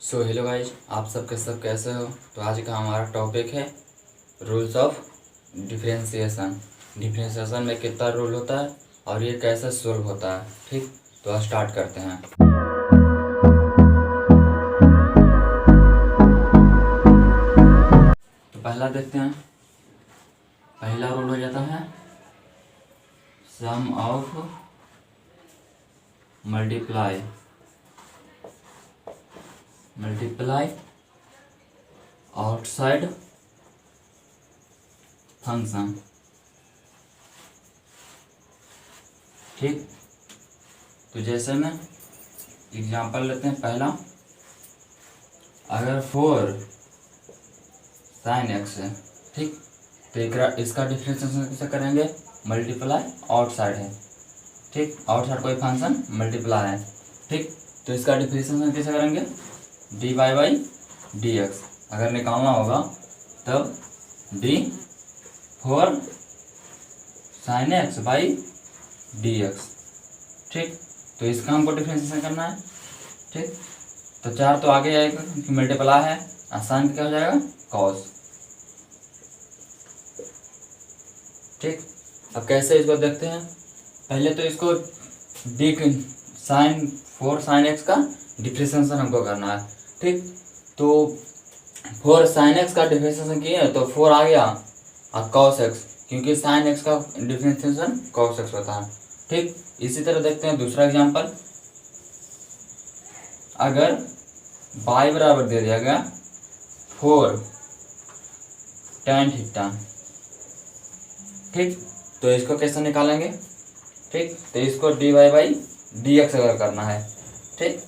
Hello guys, आप सब कैसे हो। तो आज का हमारा टॉपिक है रूल्स ऑफ डिफरेंशिएशन। डिफरेंशिएशन में कितना रूल होता है और ये कैसे सोल्व होता है। ठीक, तो आज स्टार्ट करते हैं। तो पहला देखते हैं। पहला रूल हो जाता है सम ऑफ मल्टीप्लाई आउटसाइड फंक्शन। ठीक, तो जैसे में एग्जांपल लेते हैं। पहला, अगर 4 sin x है, ठीक, तो इसका डिफरेंशिएशन कैसे करेंगे। मल्टीप्लाई आउटसाइड है, ठीक, आउटसाइड कोई फंक्शन मल्टीप्लाई है, ठीक, तो इसका डिफरेंशिएशन कैसे करेंगे। dy बाई डी एक्स अगर निकालना होगा तब d4 sin x by d x. ठीक, तो इसका हमको डिफरेंशिएशन करना है। ठीक, तो 4 तो आगे आएगा क्योंकि मल्टीप्लाई है, आसान क्या हो जाएगा कॉस। ठीक, अब कैसे इसको देखते हैं। पहले तो इसको डी साइन 4 sin x का डिफरेंशिएशन हमको करना है। ठीक, तो 4 sin x का डिफरेंशिएशन किए तो 4 आ गया और cos x, क्योंकि sin x का डिफरेंशिएशन cos x होता है। ठीक, इसी तरह देखते हैं दूसरा एग्जांपल। अगर y बराबर दे दिया गया 4 tan थीटा, ठीक, तो इसको कैसे निकालेंगे। ठीक, तो इसको dy बाई डी एक्स अगर करना है, ठीक,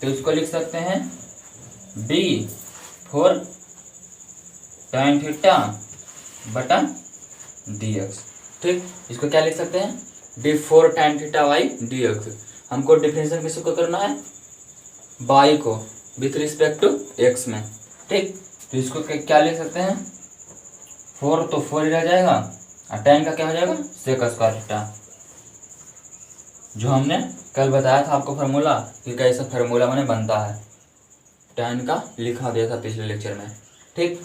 तो इसको लिख सकते हैं d4 tan थीटा बटा डी एक्स। ठीक, इसको क्या लिख सकते हैं d4 tan theta by d x. हमको डिफरेंशिएशन किसको करना है, y को विथ रिस्पेक्ट टू x में। ठीक, तो इसको क्या लिख सकते हैं 4 तो 4 ही रह जाएगा और tan का क्या हो जाएगा सेक स्क्वायर थीटा, जो हमने कल बताया था आपको फार्मूला कि कैसा फार्मूला मैंने बनता है। tan का लिखा दिया था पिछले लेक्चर में। ठीक,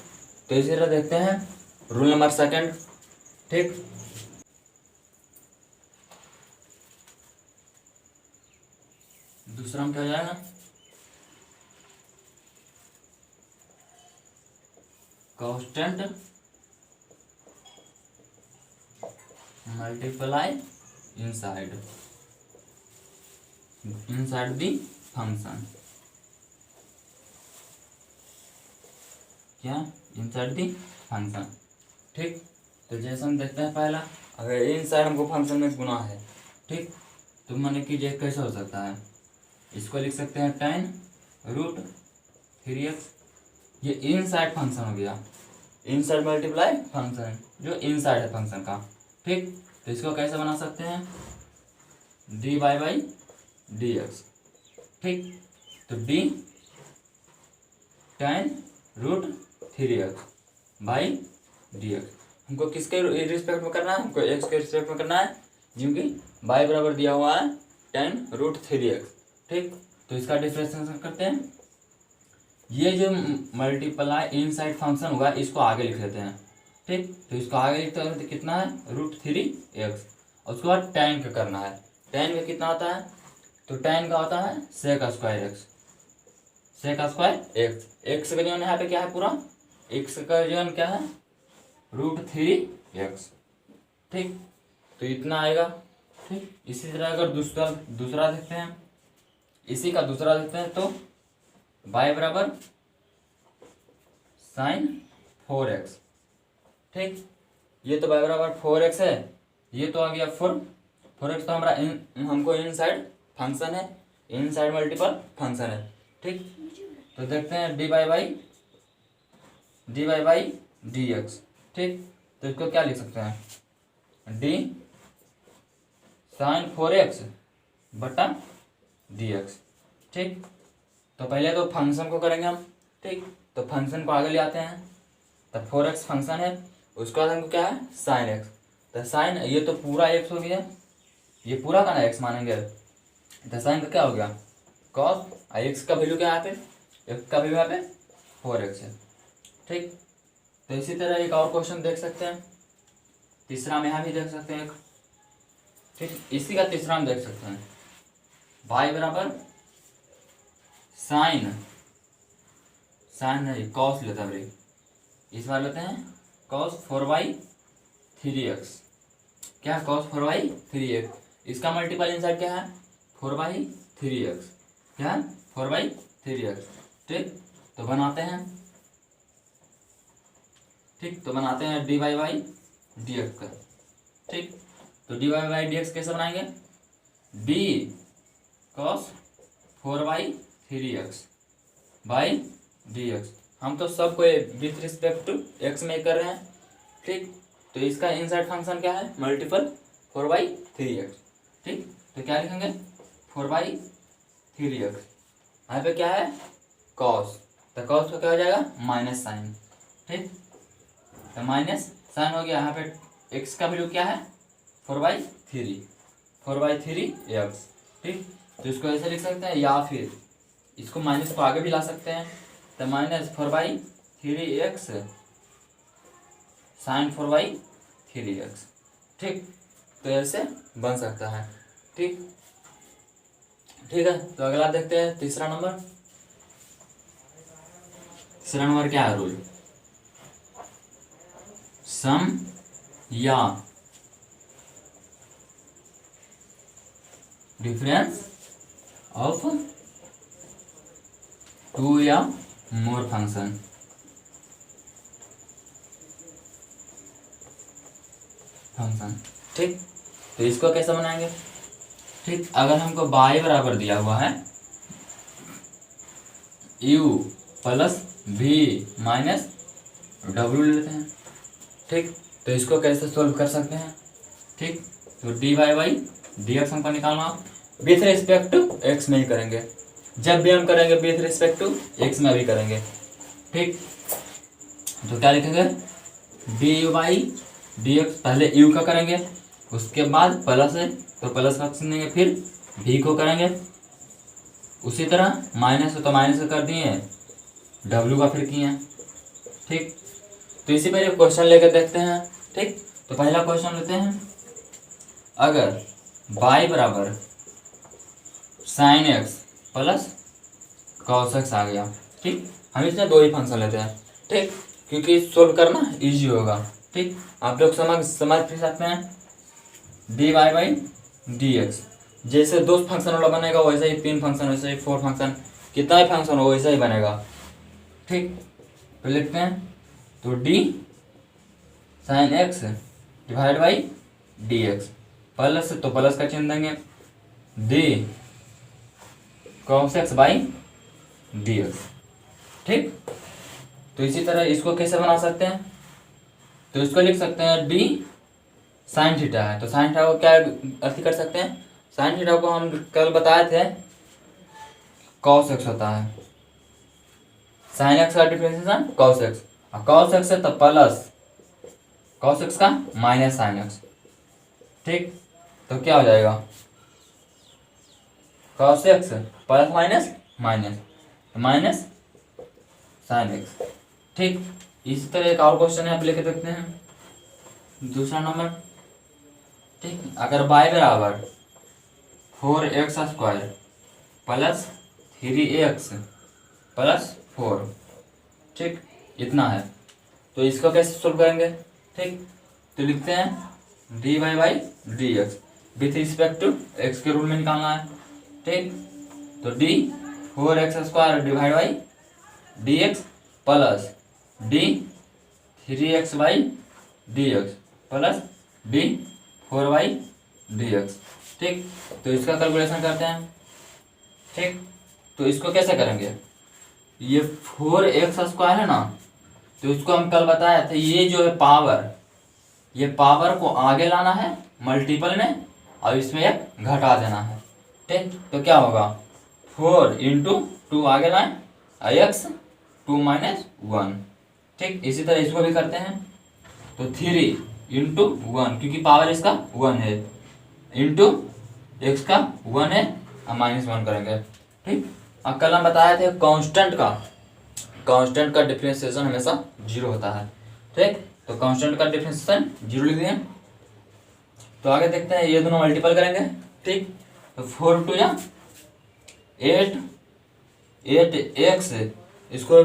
तो इसी तरह देखते हैं रूल नंबर सेकंड। ठीक, दूसरा में क्या हो जाएगा, constant multiply inside the function. क्या, इनसाइड दी फंक्शन। ठीक, तो जैसे हम देखते हैं पहला, अगर इनसाइड हमको फंक्शन में गुना है, ठीक, तो माने कि ये कैसे हो सकता है। इसको लिख सकते हैं tan √3x। ये इनसाइड फंक्शन हो गया, इनसाइड मल्टीप्लाई फंक्शन जो इनसाइड है फंक्शन का। ठीक, तो इसको कैसे बना सकते हैं dy बाई डी एक्स। ठीक, तो d tan √3x by d x हमको किसके रिस्पेक्ट में करना है, हमको x के रिस्पेक्ट में करना है, क्योंकि y बराबर दिया हुआ है tan √3x। ठीक, तो इसका डिफरेंशिएशन करते हैं। ये जो मल्टीप्लाई इनसाइड फंक्शन होगा इसको आगे लिख लेते हैं। ठीक, तो इसको आगे लिखते हैं तो कितना है √3x, और उसके बाद tan का करना है। tan का कितना होता है, तो tan का होता है सेक स्क्वायर x। x का जन यहाँ पे क्या है, पूरा x का जन क्या है √3x। ठीक, तो इतना आएगा। ठीक, इसी तरह अगर दूसरा देखते हैं, इसी का दूसरा देखते हैं, तो y बराबर sin 4x। ठीक, ये तो y बराबर 4x है, ये तो आ गया 4x तो हमारा हमको इनसाइड फंक्शन है, इनसाइड मल्टीपल फंक्शन है। ठीक, तो देखते हैं dy बाई डी एक्स। ठीक, तो इसको क्या लिख सकते हैं d sin 4x बटा डी एक्स। ठीक, तो पहले तो फंक्शन को करेंगे हम। ठीक, तो फंक्शन को आगे ले आते हैं, तो 4x फंक्शन है, उसके बाद हमको क्या है sin x। तो sin ये तो पूरा x हो गया, ये पूरा का ना x मानेंगे, तो sin का क्या हो गया cos, x का वैल्यू क्या है यहाँ पे x का भी वहाँ पे 4x है। ठीक, तो इसी तरह एक और क्वेश्चन देख सकते हैं, तीसरा में यहाँ भी देख सकते हैं एक। ठीक, इसी का तीसरा हम देख सकते हैं, y बराबर साइन नहीं कॉस लेते हैं भाई, इस बार लेते हैं cos 4/3x। क्या cos 4/3x, इसका मल्टीपल इंसर्ट क्या है 4/3x, क्या है 4/3x। ठीक, तो बनाते हैं, ठीक तो बनाते हैं dy/dx का। ठीक, तो dy/dx कैसे बनाएंगे, d cos 4/3x by dx। हम तो सबको विथ रिस्पेक्ट टू x में कर रहे हैं। ठीक, तो इसका इंसर्ट फंक्शन क्या है मल्टीपल 4/3x। ठीक, तो क्या लिखेंगे 4/3x, यहाँ पे क्या है cos, तो cos का क्या हो जाएगा माइनस साइन। ठीक, तो माइनस साइन हो गया, यहाँ पे x का वैल्यू क्या है 4/3x। ठीक, तो इसको ऐसे लिख सकते हैं, या फिर इसको माइनस को आगे भी ला सकते हैं, तो माइनस 4/3x साइन 4/3x। ठीक, तो ऐसे बन सकता है। ठीक, ठीक है, तो अगला देखते हैं तीसरा नंबर। तीसरा नंबर क्या है रूल, सम या डिफरेंस ऑफ 2 या मोर फंक्शन। ठीक, तो इसको कैसे बनाएंगे। ठीक, अगर हमको y बराबर दिया हुआ है u plus v minus w लेते हैं। ठीक, तो इसको कैसे सोल्व कर सकते हैं। ठीक, तो dy/dx हमको निकालना विथ रिस्पेक्ट टू x में ही करेंगे, जब भी हम करेंगे विथ रिस्पेक्ट टू x में भी करेंगे। ठीक, तो क्या लिखेंगे dy/dx, पहले u का करेंगे, उसके बाद प्लस है तो प्लस का देंगे, फिर v को करेंगे, उसी तरह माइनस है तो माइनस का कर दिए, w का फिर किए। ठीक, तो इसी पर एक क्वेश्चन लेकर देखते हैं। ठीक, तो पहला क्वेश्चन लेते हैं, अगर y बराबर sine x plus cos x आ गया। ठीक, हम इसमें दो ही फंक्शन लेते हैं। ठीक, क्योंकि सोल्व करना इजी होगा। ठीक, आप लोग समझ भी सकते हैं, dy/dx जैसे दो फंक्शन वाला बनेगा वैसे ही 3 फंक्शन, वैसे ही 4 फंक्शन, कितना ही फंक्शन हो वैसा ही बनेगा। ठीक, तो लिखते हैं, तो d sine x divide by dx, plus तो प्लस का चिन्ह देंगे, d cos x by dx। ठीक, तो इसी तरह इसको कैसे बना सकते हैं, तो इसको लिख सकते हैं d साइन थीटा है, तो साइन थीटा को क्या अर्थ कर सकते हैं, साइन थीटा को हम कल बताए थे cos x होता है, साइन x का डिफरेंशिएशन cos x, और cos x है तो प्लस cos x का माइनस साइन x। ठीक, तो क्या हो जाएगा cos x plus minus minus minus sine x। ठीक, इसी तरह एक और क्वेश्चन यहाँ पे लेके देखते हैं, दूसरा नंबर। ठीक, अगर y बराबर 4x² प्लस 3x प्लस 4, ठीक इतना है, तो इसको कैसे सोल्व करेंगे। ठीक, तो लिखते हैं dy/dx with respect to x के रूल में निकालना है। ठीक, तो d 4x² divide by dx plus d 3x/dx plus d 4/dx। ठीक, तो इसका कैलकुलेशन करते हैं। ठीक, तो इसको कैसे करेंगे, ये 4x² है ना, तो इसको हम कल बताए थे, ये जो है पावर, ये पावर को आगे लाना है मल्टीपल में और इसमें एक घटा देना है। ठीक, तो क्या होगा 4 × 2 आगे लाएं और x 2 - 1। ठीक, इसी तरह इसको भी करते हैं, तो 3 × 1 क्योंकि पावर इसका 1 है, इंटू x का 1 है और -1 करेंगे। ठीक, अब कल हम बताए थे कांस्टेंट का डिफरेंशिएशन हमेशा 0 होता है। ठीक, तो कांस्टेंट का डिफरेंशिएशन 0 लिख दिए। तो आगे देखते हैं, ये दोनों मल्टीपल करेंगे। ठीक, तो 4 टू या 8x, इसको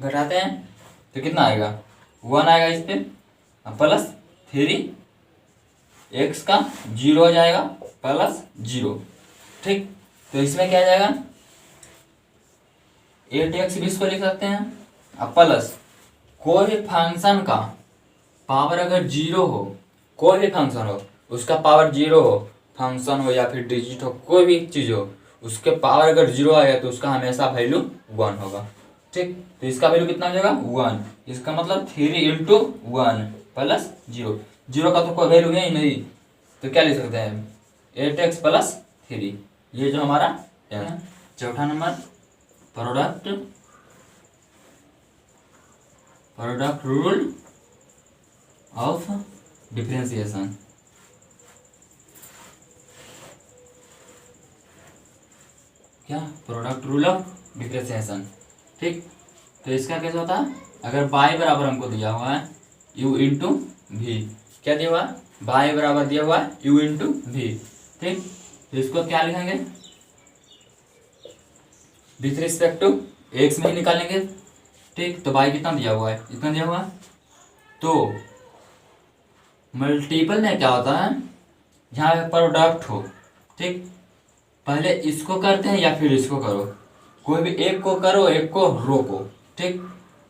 घटाते हैं तो कितना आएगा, 1 आएगा इस पे, प्लस 3x का 0 हो जाएगा प्लस 0। ठीक, तो इसमें क्या आ जाएगा, 8x भी इसको लिख सकते हैं, अब प्लस कोई भी फंक्शन का पावर अगर 0 हो, कोई भी फंक्शन हो उसका पावर 0 हो, फंक्शन हो या फिर डिजिट हो, कोई भी चीज़ हो, उसके पावर अगर 0 आएगा तो उसका हमेशा वैल्यू 1 होगा। ठीक, तो इसका वैल्यू कितना हो जाएगा 1, इसका मतलब 3 इंटू 1 प्लस 0। 0 का तो कोई वैल्यू है ही नहीं, तो क्या लिख सकते हैं 8x प्लस 3। ये जो हमारा है। चौथा number, product rule of differentiation. क्या, प्रोडक्ट रूल ऑफ डिफरेंशिएशन। ठीक, तो इसका कैसे होता है, अगर y बराबर हमको दिया हुआ है u इंटू वी, क्या दिया हुआ है, y बराबर दिया हुआ है u इंटू वी। ठीक, तो इसको क्या लिखेंगे, विथ रिस्पेक्ट टू x में ही निकालेंगे। ठीक, तो y कितना दिया हुआ है, इतना दिया हुआ है। तो मल्टीपल में क्या होता है, जहाँ पे प्रोडक्ट हो, ठीक, पहले इसको करते हैं या फिर इसको करो, कोई भी एक को करो, एक को रोको। ठीक,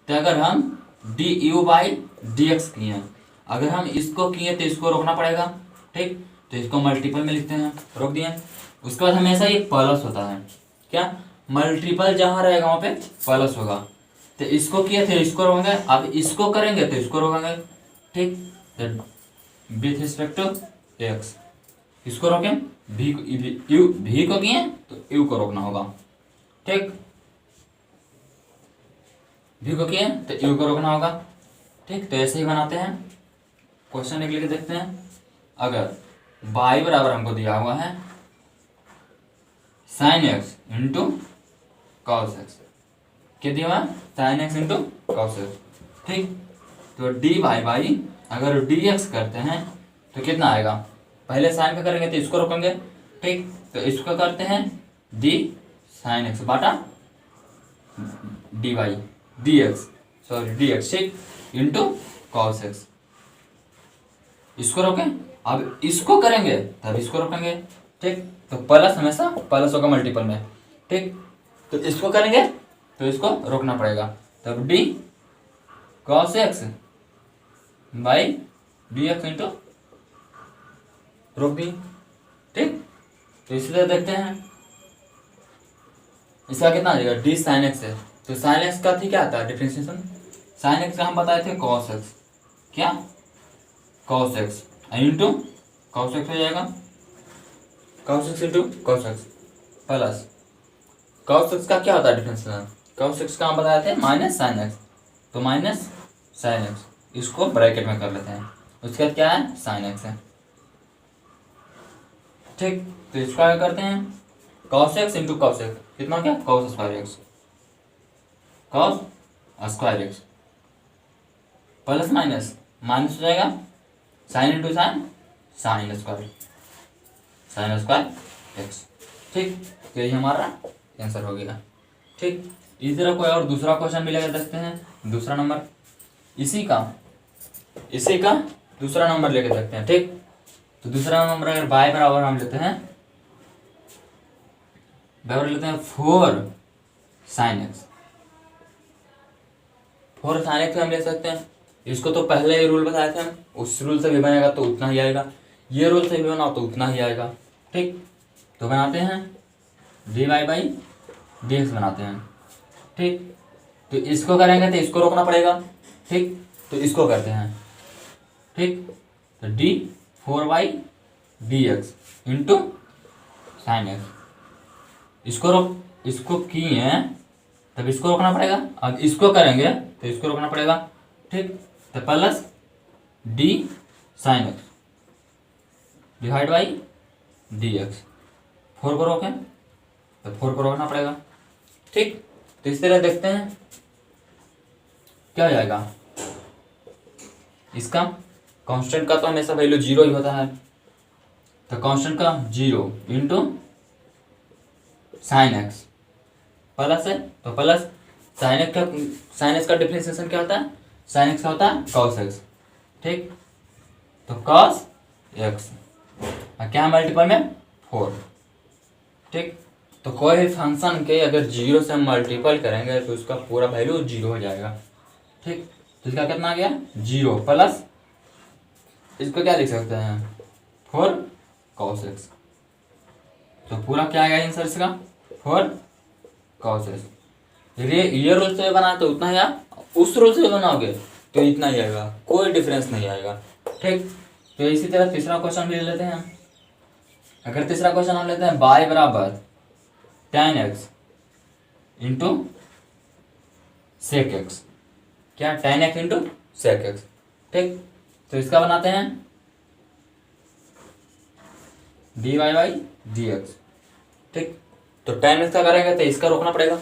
तो अगर हम du/dx किए, अगर हम इसको किए तो इसको रोकना पड़ेगा। ठीक, तो इसको मल्टीपल में लिखते हैं, रोक दिए। उसके बाद हमेशा ये प्लस होता है, क्या, मल्टीपल जहाँ रहेगा वहाँ पे प्लस होगा। तो इसको किए थे इसको रोकेंगे, अब इसको करेंगे तो इसको रोकेंगे। ठीक, तो विथ रिस्पेक्ट टू एक्स इसको रोकें, भी को किए तो यू को रोकना होगा। ठीक, भी को किए तो यू को रोकना होगा। ठीक, तो ऐसे ही बनाते हैं। क्वेश्चन एक लेके देखते हैं, अगर y बराबर हमको दिया हुआ है sin x into cos x, क्या दिया हुआ है, sin x into cos x. ठीक, तो dy/y अगर dx करते हैं तो कितना आएगा, पहले साइन का करेंगे तो इसको रोकेंगे। ठीक, तो इसको करते हैं d sin x बाटा dx। ठीक, इंटू कॉस एक्स, इसको रोकें, अब इसको करेंगे तब इसको रोकेंगे। ठीक, तो प्लस हमेशा प्लस होगा मल्टीपल में। ठीक, तो इसको करेंगे तो इसको रोकना पड़ेगा, तब d cos x by dx into रोक दी। ठीक, तो इसलिए देखते हैं इसका कितना आ जाएगा, d sin x है, तो sin x का थी क्या आता है डिफरेंशिएशन, sin x का हम बताए थे cos x, क्या, cos x into cos x हो जाएगा, cos x into cos x plus cos x का क्या होता है डिफरेंशिएशन, cos x का हम बताए थे माइनस sin x, तो माइनस sin x, इसको ब्रैकेट में कर लेते हैं। उसके बाद क्या है, sin x है। ठीक, तो इसको क्या करते हैं, cos x into cos x कितना हो गया, cos square x, cos square x plus minus minus हो जाएगा, sine into sine, sine square x। ठीक, तो यही हमारा आंसर हो गया। ठीक, इसी तरह कोई और दूसरा क्वेश्चन मिलेगा, देखते हैं दूसरा नंबर, इसी का दूसरा नंबर लेके देखते हैं। ठीक, तो दूसरा नंबर अगर y बराबर हम लेते हैं, बराबर लेते हैं 4 sin x, 4 sin x हम ले सकते हैं। इसको तो पहले ही रूल बताए थे हम, उस रूल से भी बनेगा तो उतना ही आएगा, ये रूल से भी बनाओ तो उतना ही आएगा। ठीक, तो बनाते हैं dy/dx बनाते हैं। ठीक, तो इसको करेंगे तो इसको रोकना पड़ेगा। ठीक, तो इसको करते हैं। ठीक, तो d4/dx इंटू साइन एक्स, इसको किए हैं तब इसको रोकना पड़ेगा, अब इसको करेंगे तो इसको रोकना पड़ेगा। ठीक, तो plus d sign x divide by dx, 4 को रोकें तो 4 को रोकना पड़ेगा। ठीक, तो इस तरह देखते हैं क्या हो जाएगा। इसका कांस्टेंट का तो हमेशा वैल्यू 0 ही होता है, तो कांस्टेंट का 0 इंटू साइन एक्स प्लस है, तो प्लस साइन एक्स का डिफरेंशिएशन क्या होता है, साइन एक्स का होता है कॉस एक्स। ठीक, तो कॉस एक्स क्या मल्टीपल में 4। ठीक, तो कोई भी फंक्शन के अगर 0 से हम मल्टीपल करेंगे तो उसका पूरा वैल्यू 0 हो जाएगा। ठीक, तो इसका कितना आ गया 0 प्लस इसको क्या लिख सकते हैं 4 कॉस एक्स, तो पूरा क्या आएगा आंसर इसका 4 कॉस एक्स। ये रूल से बना तो उतना ही, आप उस रूल से बनाओगे तो इतना ही आएगा, कोई डिफरेंस नहीं आएगा। ठीक, तो इसी तरह तीसरा क्वेश्चन भी ले लेते हैं। अगर तीसरा क्वेश्चन हम लेते हैं y बराबर tan x into sec x, क्या tan x into sec x. ठीक, तो इसका बनाते हैं dy बाई dx। ठीक, तो tan x का करेंगे तो इसका रोकना पड़ेगा,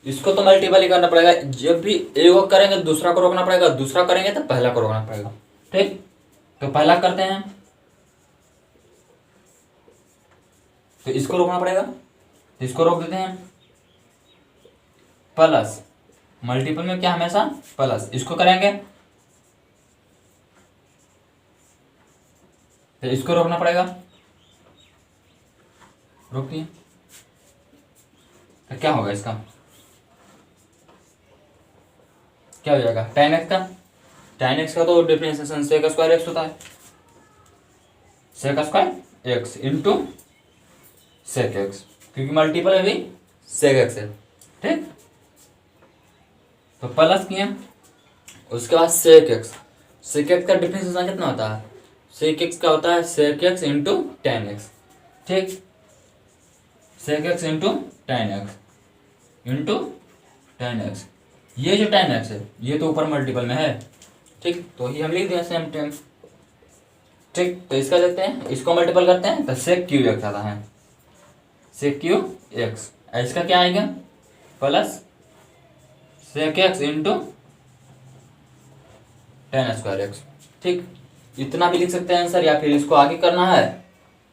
इसको तो मल्टीपल ही करना पड़ेगा। जब भी एक को करेंगे दूसरा को रोकना पड़ेगा, दूसरा करेंगे तो पहला को रोकना पड़ेगा। ठीक, तो पहला करते हैं तो इसको रोकना पड़ेगा, तो इसको रोक देते हैं प्लस मल्टीपल में क्या हमेशा प्लस, इसको करेंगे तो इसको रोकना पड़ेगा, रोक दिए तो क्या होगा इसका, क्या हो जाएगा tan x का तो डिफरेंशिएशन सेक स्क्वायर एक्स होता है, sec square x into sec x, क्योंकि मल्टीपल है भी सेक एक्स है। ठीक, तो प्लस किए, उसके बाद सेक एक्स का डिफरेंशिएशन कितना होता है, सेक एक्स का होता है sec x into tan x। ठीक, sec x into tan x into tan x, ये जो tan x है ये तो ऊपर मल्टीपल में है। ठीक, तो ये हम लिख दिया सेम टाइम। ठीक, तो इसका देखते हैं, इसको मल्टीपल करते हैं तो सेक क्यू एक्स आता है, सेक क्यू एक्स। इसका क्या आएगा plus sec x into tan square x. ठीक, इतना भी लिख सकते हैं आंसर, या फिर इसको आगे करना है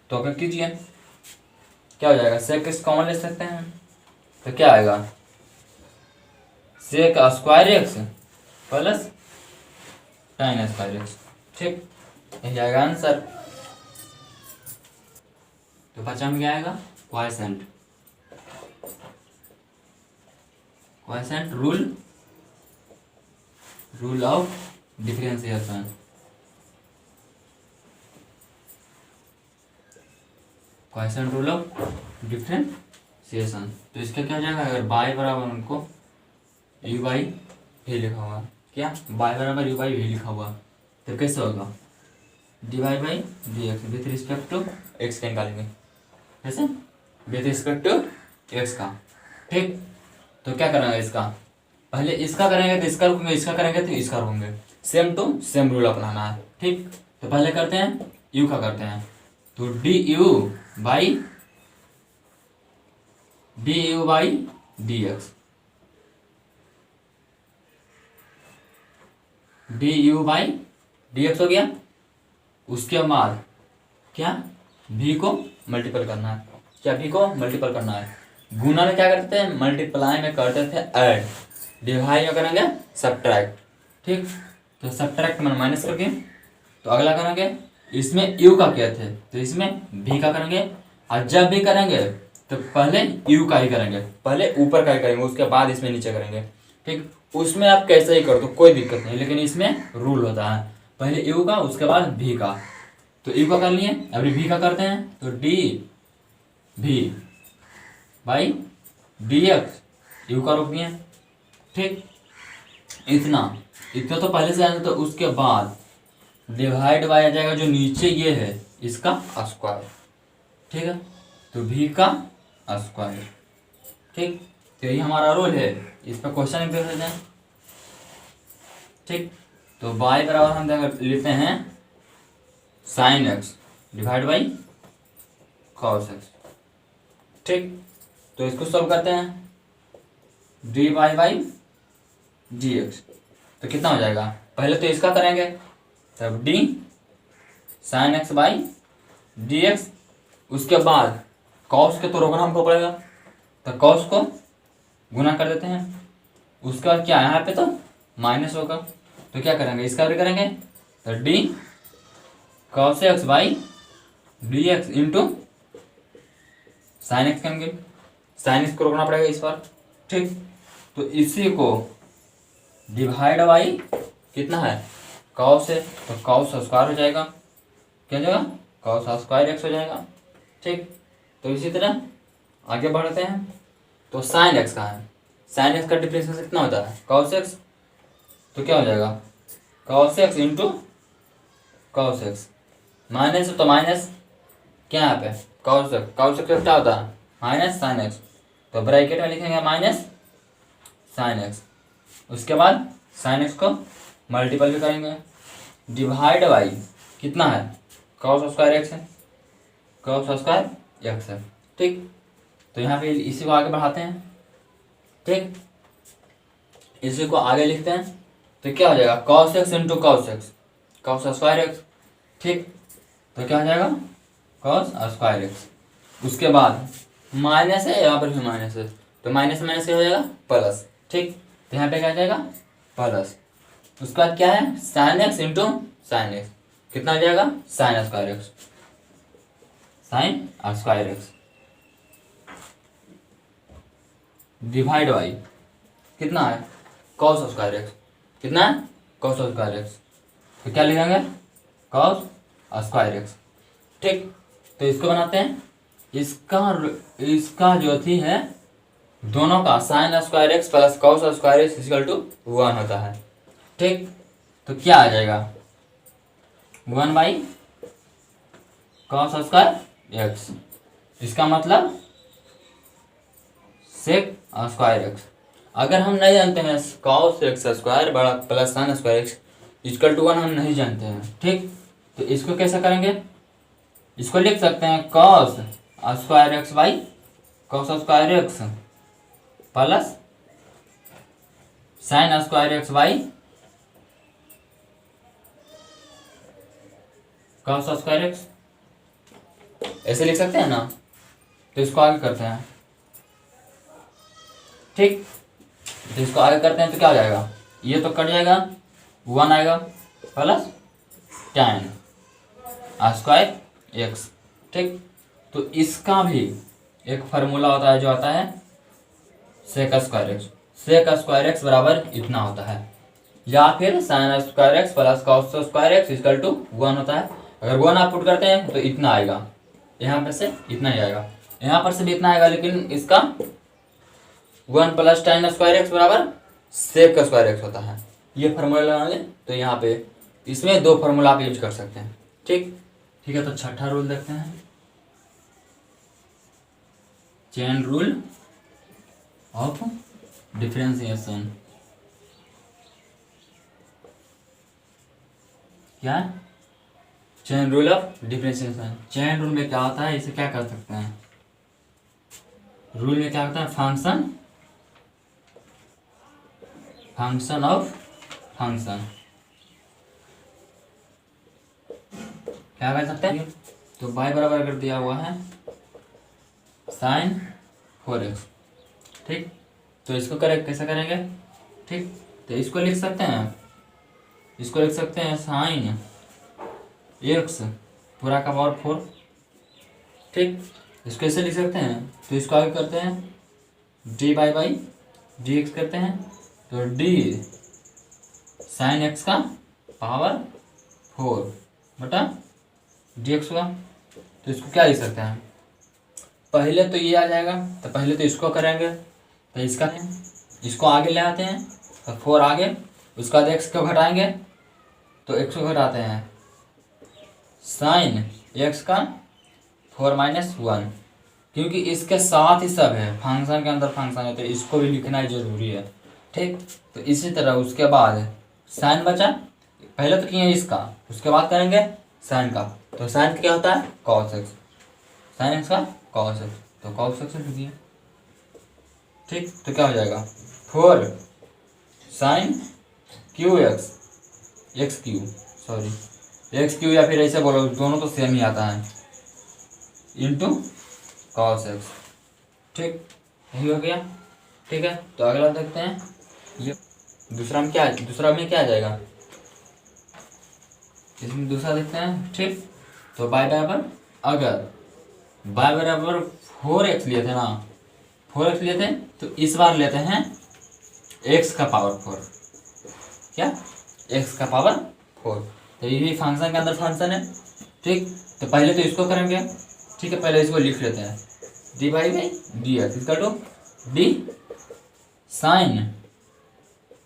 तो क्या कीजिए, क्या हो जाएगा सेक एक्स कॉमन ले सकते हैं, तो क्या आएगा sec square x plus tan square x. ठीक, यही आएगा आंसर। तो बचा में क्या आएगा quotient rule of differentiation. Quotient rule of differentiation, तो इसका क्या हो जाएगा, अगर y बराबर उनको यू बाई वी लिखा हुआ, क्या y बराबर यू बाई वी लिखा हुआ, तो कैसे होगा dy by d x with respect to x का निकालेंगे, कैसे विथ रिस्पेक्ट टू एक्स का। ठीक, तो क्या करेंगे इसका, पहले इसका करेंगे तो इसका रुकेंगे, इसका करेंगे तो इसका रुकेंगे, सेम टू सेम रूल अपनाना है। ठीक, तो पहले करते हैं यू का करते हैं, तो D you by d x, D you by d x हो गया। उसके बाद क्या भी को मल्टीपल करना है, क्या भी को मल्टीपल करना है, गुना में क्या करते थे मल्टीप्लाई में करते थे ऐड, डिवाइड में करेंगे सब्ट्रैक्ट। ठीक, तो सब्ट्रैक्ट में माइनस करके, तो अगला करेंगे इसमें यू का क्या थे तो इसमें भी का करेंगे, और जब भी करेंगे तो पहले यू का ही करेंगे, पहले ऊपर का ही करेंगे उसके बाद इसमें नीचे करेंगे। ठीक, उसमें आप कैसे ही कर दो कोई दिक्कत नहीं, लेकिन इसमें रूल होता है पहले यू का उसके बाद भी का। तो यू का कर लिए, अभी भी का करते हैं, तो डी भी बाई डी एक्स, यू का रोक दिए। ठीक, इतना तो पहले से आया, तो उसके बाद डिवाइड बाय आ जाएगा जो नीचे ये है इसका स्क्वायर। ठीक है, तो भी का स्क्वायर। ठीक, तो यही हमारा रोल है, इस पर क्वेश्चन देख लेते हैं। ठीक, तो y बराबर हम लेते हैं sine x divide by cos x. ठीक, तो इसको सॉल्व करते हैं, d y by d x, तो कितना हो जाएगा, पहले तो इसका करेंगे, तब d sine x by d x, उसके बाद कॉस के तो रोकना हमको पड़ेगा, तो कॉस को गुना कर देते हैं, उसके बाद क्या यहाँ पे तो माइनस होगा, तो क्या करेंगे, इसका भी करेंगे, तो D cos x by d x into sine x करेंगे, साइन एक्स को रोकना पड़ेगा इस बार, ठीक। तो इसी को डिवाइड बाई कितना है, कॉस है, तो कॉस स्क्वायर हो जाएगा, क्या हो जाएगा, कॉस स्क्वायर एक्स हो जाएगा, ठीक। तो इसी तरह आगे बढ़ते हैं, तो साइन एक्स का है, साइन एक्स का डिफरेंशियल कितना होता है, कॉस एक्स, तो क्या हो जाएगा, cos x into cos x, minus तो माइनस, क्या यहाँ पे कॉस एक्स क्या होता है, माइनस साइन एक्स, तो ब्रैकेट में लिखेंगे माइनस साइन एक्स, उसके बाद साइन एक्स को मल्टीपल भी करेंगे, डिवाइड बाई कितना है, कॉस स्क्वायर एक्स है, कॉस स्क्वायर एक्स है, ठीक। तो यहाँ पे इसी को आगे बढ़ाते हैं, ठीक, इसी को आगे लिखते हैं, तो क्या हो जाएगा, cos x into cos x, cos square x, ठीक। तो क्या हो जाएगा, कॉस स्क्वायर एक्स, उसके बाद माइनस है, यहाँ पर भी माइनस है, तो माइनस माइनस क्या हो जाएगा, प्लस, ठीक। तो यहाँ पे क्या हो जाएगा, प्लस, उसके बाद क्या है, sine x into sine x, कितना हो जाएगा, sign square x, sign square x, divide by कितना है, कॉस स्क्वायर एक्स, कितना है, कॉस स्क्वायर एक्स, तो क्या लिखेंगे, कॉस स्क्वायर एक्स, ठीक। तो इसको बनाते हैं, इसका जो थी है दोनों का sine square x plus cos square x equal to 1 होता है, ठीक। तो क्या आ जाएगा, 1 बाई कॉस स्क्वायर एक्स, इसका मतलब सेक स्क्वायर एक्स। अगर हम नहीं जानते हैं कॉस एक्स स्क्वायर बड़ा plus sine square x equal to 1 हम नहीं जानते हैं, ठीक। तो इसको कैसे करेंगे, इसको लिख सकते हैं cos square x by cos square x plus sine square x by cos square x, ऐसे लिख सकते हैं ना। तो इसको आगे करते हैं, ठीक। तो इसको आगे करते हैं तो क्या हो जाएगा, ये तो कट जाएगा, 1 आएगा प्लस tan स्क्वायर एक्स, ठीक। तो इसका भी एक फार्मूला होता है जो आता है sec square x, sec square x बराबर इतना होता है, या फिर sine square x plus cos square x equal to 1 होता है। अगर 1 आप पुट करते हैं तो इतना आएगा, यहाँ पर से इतना ही आएगा, यहाँ पर से भी इतना आएगा, लेकिन इसका 1 प्लस tan स्क्वायर एक्स बराबर सेक स्क्वायर एक्स होता है। ये फार्मूला लगाएंगे तो यहाँ पे इसमें 2 फार्मूला आप यूज कर सकते हैं, ठीक। ठीक है, तो छठा रूल देखते हैं, चेन रूल ऑफ डिफरेंशिएशन। क्या, chain rule of differentiation. Chain rule में क्या होता है, इसे क्या कर सकते हैं, रूल में क्या होता है, फंक्शन ऑफ फंक्शन, क्या कर सकते हैं। तो y बराबर अगर दिया हुआ है साइन 4x, ठीक। तो इसको कैसे करेंगे, ठीक। तो इसको लिख सकते हैं, इसको लिख सकते हैं साइन x पूरा का पावर 4, ठीक। इसको कैसे लिख सकते हैं, तो इसको आगे करते हैं D by by d x करते हैं, तो डी साइन एक्स का पावर 4 बटा डी एक्स हुआ। तो इसको क्या लिख सकते हैं, पहले तो ये आ जाएगा, तो पहले तो इसको करेंगे, तो इसको आगे ले आते हैं, तो 4 आगे, उसके बाद एक्स को घटाएंगे, तो एक्स को घटाते हैं साइन एक्स का 4 माइनस 1, क्योंकि इसके साथ ही सब है, फंक्शन के अंदर फंक्शन है, तो इसको भी लिखना ही जरूरी है, ठीक। तो इसी तरह उसके बाद साइन बचा, पहले तो किए इसका, उसके बाद करेंगे साइन का, तो साइन क्या होता है, कॉस एक्स, साइन एक्स का कॉस एक्स, तो कॉस एक्स लिख दिए, ठीक, तो क्या हो जाएगा 4 sine cube x, x cube sorry x cube, या फिर ऐसे बोलो, दोनों तो सेम ही आता है, इंटू कॉस एक्स। ठीक, यही हो गया। ठीक है, तो अगला देखते हैं। ये दूसरा में क्या आ जाएगा, इसमें दूसरा देखते हैं। ठीक, तो बाय बराबर, अगर बाय बराबर 4x लिए थे ना, 4x लिए थे, तो इस बार लेते हैं x का पावर 4, क्या x का पावर 4, तो ये फंक्शन के अंदर फंक्शन है। ठीक, तो पहले तो इसको करेंगे। ठीक है, पहले इसको लिख लेते हैं, डी बाई डी एक्स इसका टू डी साइन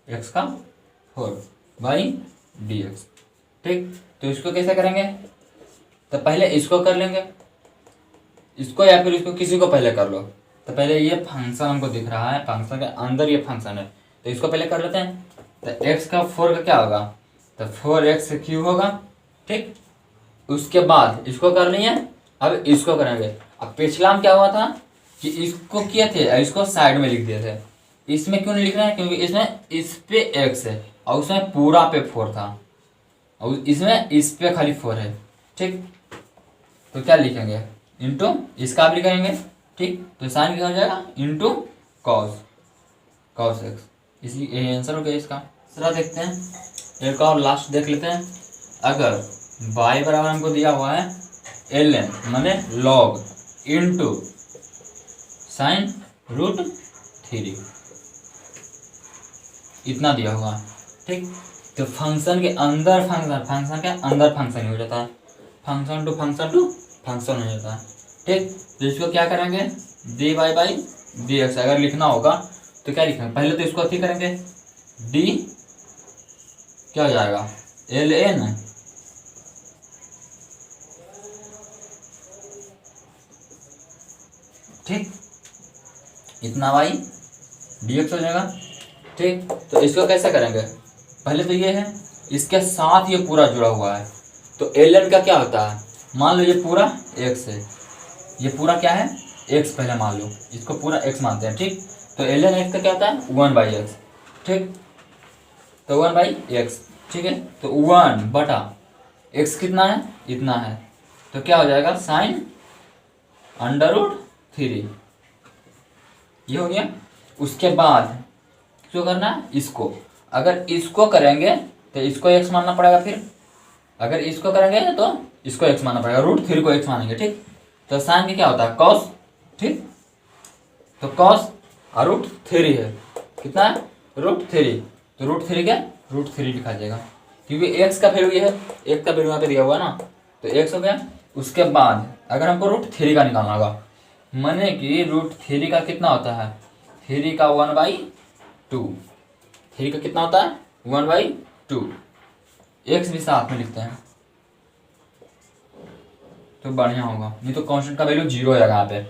एक्स का 4 बाई डी एक्स। ठीक, तो इसको कैसे करेंगे, तो पहले इसको कर लेंगे, इसको या फिर इसको, किसी को पहले कर लो। तो पहले ये फंक्शन हमको दिख रहा है, फंक्शन के अंदर ये फंक्शन है, तो इसको पहले कर लेते हैं। तो x का 4 का क्या होगा, तो 4x क्यूब होगा। ठीक, उसके बाद इसको कर लिए, अब इसको करेंगे। अब पिछला में क्या हुआ था कि इसको किए थे, इसको साइड में लिख दिए थे। इसमें क्यों नहीं लिख रहे हैं, क्योंकि इसमें इस पे x है और उसमें पूरा पे 4 था, और इसमें इस पे खाली 4 है। ठीक, तो क्या लिखेंगे, इंटू इसका भी लिखेंगे। ठीक, तो साइन क्या हो जाएगा, इंटू कॉस एक्स, इसी यही आंसर हो गया इसका। दूसरा देखते हैं, एक और लास्ट देख लेते हैं। अगर y बराबर हमको दिया हुआ है ln माने log इंटू साइन रूट 3, इतना दिया हुआ। ठीक, तो फंक्शन के अंदर फंक्शन के अंदर फंक्शन हो जाता है, फंक्शन टू फंक्शन हो जाता है। ठीक, तो इसको क्या करेंगे, d y by d x अगर लिखना होगा तो क्या लिखेंगे, पहले तो इसको अथी करेंगे, डी क्या हो जाएगा एल एन ठीक, इतना वाई डी एक्स हो जाएगा। ठीक, तो इसको कैसे करेंगे, पहले तो ये है, इसके साथ ये पूरा जुड़ा हुआ है, तो एल एन का क्या होता है, मान लो ये पूरा एक्स है, ये पूरा क्या है एक्स, पहले मान लो इसको पूरा एक्स मानते हैं। ठीक, तो एल एन एक्स का क्या होता है 1 बाई एक्स। ठीक, तो 1 बाई एक्स। ठीक है, तो 1 बटा एक्स कितना है, इतना है, तो क्या हो जाएगा साइन अंडर रूट 3, ये हो गया। उसके बाद क्यों करना है, इसको अगर इसको करेंगे तो इसको एक्स मानना पड़ेगा, फिर अगर इसको करेंगे तो इसको एक्स मानना पड़ेगा, रूट 3 को एक्स मानेंगे। ठीक, तो साइन के क्या होता है कॉस। ठीक, तो कॉस और रूट 3 है, कितना है रूट 3, तो रूट 3 क्या रूट 3 लिखा जाएगा, क्योंकि एक्स का वैल्यू ये है, एक्स का वैल्यू यहाँ पे दिया हुआ है ना, तो एक्स हो गया। उसके बाद अगर हमको रूट 3 का निकालना होगा, माने कि रूट 3 का कितना होता है, 3 का 1/2, 3 का कितना होता है 1/2, एक्स भी साथ में लिखते हैं तो बढ़िया होगा, नहीं तो कांस्टेंट का वैल्यू 0 हो जाएगा यहाँ पे।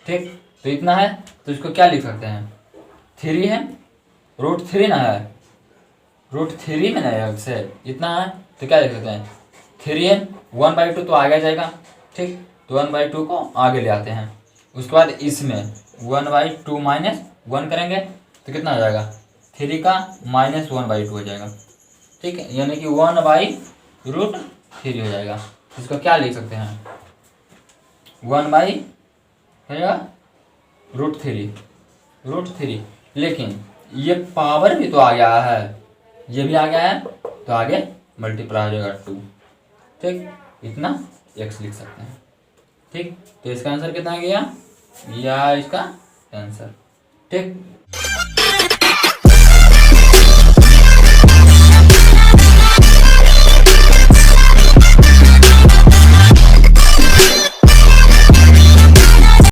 ठीक, तो इतना है, तो इसको क्या लिख सकते हैं, 3 है, रूट 3 ना है, रूट 3 में ना एक्स है, इतना है, तो क्या लिख सकते हैं 3 है, 1/2 तो आगे जाएगा। ठीक, तो 1/2 को आगे ले आते हैं। उसके बाद इसमें 1/2 माइनस 1 करेंगे तो कितना हो जाएगा, 3 का -1/2 हो जाएगा। ठीक है, यानी कि 1/√3 हो जाएगा। इसको क्या लिख सकते हैं 1/√3, लेकिन ये पावर भी तो आ गया है, ये भी आ गया है, तो आगे मल्टीप्लाई हो जाएगा 2। ठीक, इतना x लिख सकते हैं। ठीक, तो इसका आंसर कितना आ गया, या इसका आंसर। ठीक।